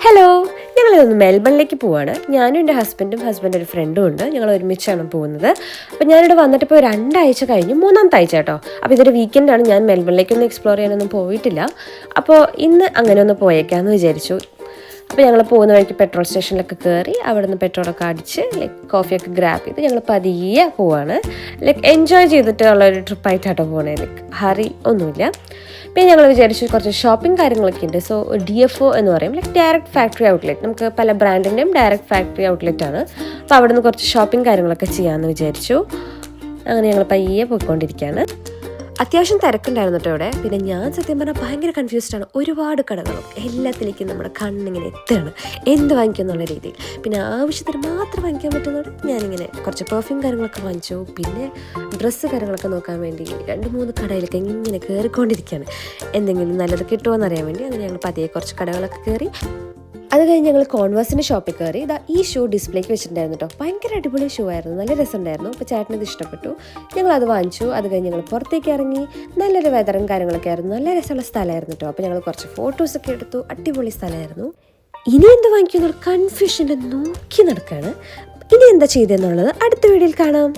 Hello, ഞങ്ങളിതൊന്ന് മെൽബണിലേക്ക് പോവാണ്. ഞാനും എൻ്റെ ഹസ്ബൻഡ് ഒരു ഫ്രണ്ടും ഉണ്ട്. ഞങ്ങൾ ഒരുമിച്ചാണ് പോകുന്നത്. അപ്പോൾ ഞാനിവിടെ വന്നിട്ട് ഇപ്പോൾ 2 ആഴ്ച കഴിഞ്ഞു, 3-ാമത്തെ ആഴ്ച കേട്ടോ. അപ്പോൾ ഇതൊരു വീക്കെൻഡാണ്. ഞാൻ മെൽബണിലേക്കൊന്നും എക്സ്പ്ലോർ ചെയ്യാനൊന്നും പോയിട്ടില്ല. അപ്പോൾ ഇന്ന് അങ്ങനെ ഒന്ന് പോയേക്കാമെന്ന് വിചാരിച്ചു. അപ്പോൾ ഞങ്ങൾ പോകുന്ന വഴിക്ക് പെട്രോൾ സ്റ്റേഷനിലൊക്കെ കയറി അവിടെ നിന്ന് പെട്രോളൊക്കെ അടിച്ച് കോഫിയൊക്കെ ഗ്രാബ് ചെയ്ത് ഞങ്ങൾ പതിയെ പോവാണ്. എൻജോയ് ചെയ്തിട്ടുള്ളൊരു ട്രിപ്പായിട്ടാട്ടോ പോകണേ. ഹറി ഒന്നുമില്ല. പിന്നെ ഞങ്ങൾ വിചാരിച്ചു കുറച്ച് ഷോപ്പിംഗ് കാര്യങ്ങളൊക്കെ ഉണ്ട്. സോ DFO എന്ന് പറയും, ഡയറക്റ്റ് ഫാക്ടറി ഔട്ട്ലെറ്റ്. നമുക്ക് പല ബ്രാൻഡിൻ്റെയും ഡയറക്റ്റ് ഫാക്ടറി ഔട്ട്ലെറ്റ് ആണ്. അപ്പോൾ അവിടെ നിന്ന് കുറച്ച് ഷോപ്പിംഗ് കാര്യങ്ങളൊക്കെ ചെയ്യാമെന്ന് വിചാരിച്ചു. അങ്ങനെ ഞങ്ങൾ പയ്യെ പോയിക്കൊണ്ടിരിക്കുകയാണ്. അത്യാവശ്യം തിരക്കുണ്ടായിരുന്നു കേട്ടോ ഇവിടെ. പിന്നെ ഞാൻ സത്യം പറഞ്ഞാൽ ഭയങ്കര കൺഫ്യൂസ്ഡാണ്. ഒരുപാട് കടകളും എല്ലാത്തിലേക്കും നമ്മുടെ കണ്ണിങ്ങനെ എത്തുകയാണ് എന്ത് വാങ്ങിക്കും എന്നുള്ള രീതിയിൽ. പിന്നെ ആവശ്യത്തിന് മാത്രം വാങ്ങിക്കാൻ പറ്റുന്നതോടെ ഞാനിങ്ങനെ കുറച്ച് പെർഫ്യൂം കാര്യങ്ങളൊക്കെ വാങ്ങിച്ചു. പിന്നെ ഡ്രസ്സ് കാര്യങ്ങളൊക്കെ നോക്കാൻ വേണ്ടി 2-3 കടയിലൊക്കെ ഇങ്ങനെ കയറിക്കൊണ്ടിരിക്കുകയാണ്. എന്തെങ്കിലും നല്ലത് കിട്ടുമോ എന്നറിയാൻ വേണ്ടി. അങ്ങനെ ഞങ്ങൾ പതിയെ കുറച്ച് കടകളൊക്കെ കയറി. അത് കഴിഞ്ഞ് ഞങ്ങൾ കോൺവേഴ്സിൻ്റെ ഷോപ്പിൽ കയറി. ഈ ഷൂ ഡിസ്പ്ലേക്ക് വെച്ചിട്ടുണ്ടായിരുന്നു കേട്ടോ. ഭയങ്കര അടിപൊളി ഷൂ ആയിരുന്നു, നല്ല രസമുണ്ടായിരുന്നു. അപ്പോൾ ചേട്ടനത് ഇഷ്ടപ്പെട്ടു. ഞങ്ങളത് വാങ്ങിച്ചു. അത് കഴിഞ്ഞ് ഞങ്ങൾ പുറത്തേക്ക് ഇറങ്ങി. നല്ലൊരു വെതറും കാര്യങ്ങളൊക്കെ ആയിരുന്നു, നല്ല രസമുള്ള സ്ഥലമായിരുന്നു കേട്ടോ. അപ്പോൾ ഞങ്ങൾ കുറച്ച് ഫോട്ടോസൊക്കെ എടുത്തു. അടിപൊളി സ്ഥലമായിരുന്നു. ഇനി എന്ത് വാങ്ങിക്കുന്നുള്ള കൺഫ്യൂഷൻ്റെ നോക്കി നടക്കുകയാണ്. ഇനി എന്താ ചെയ്തതെന്നുള്ളത് അടുത്ത വീഡിയോയിൽ കാണാം.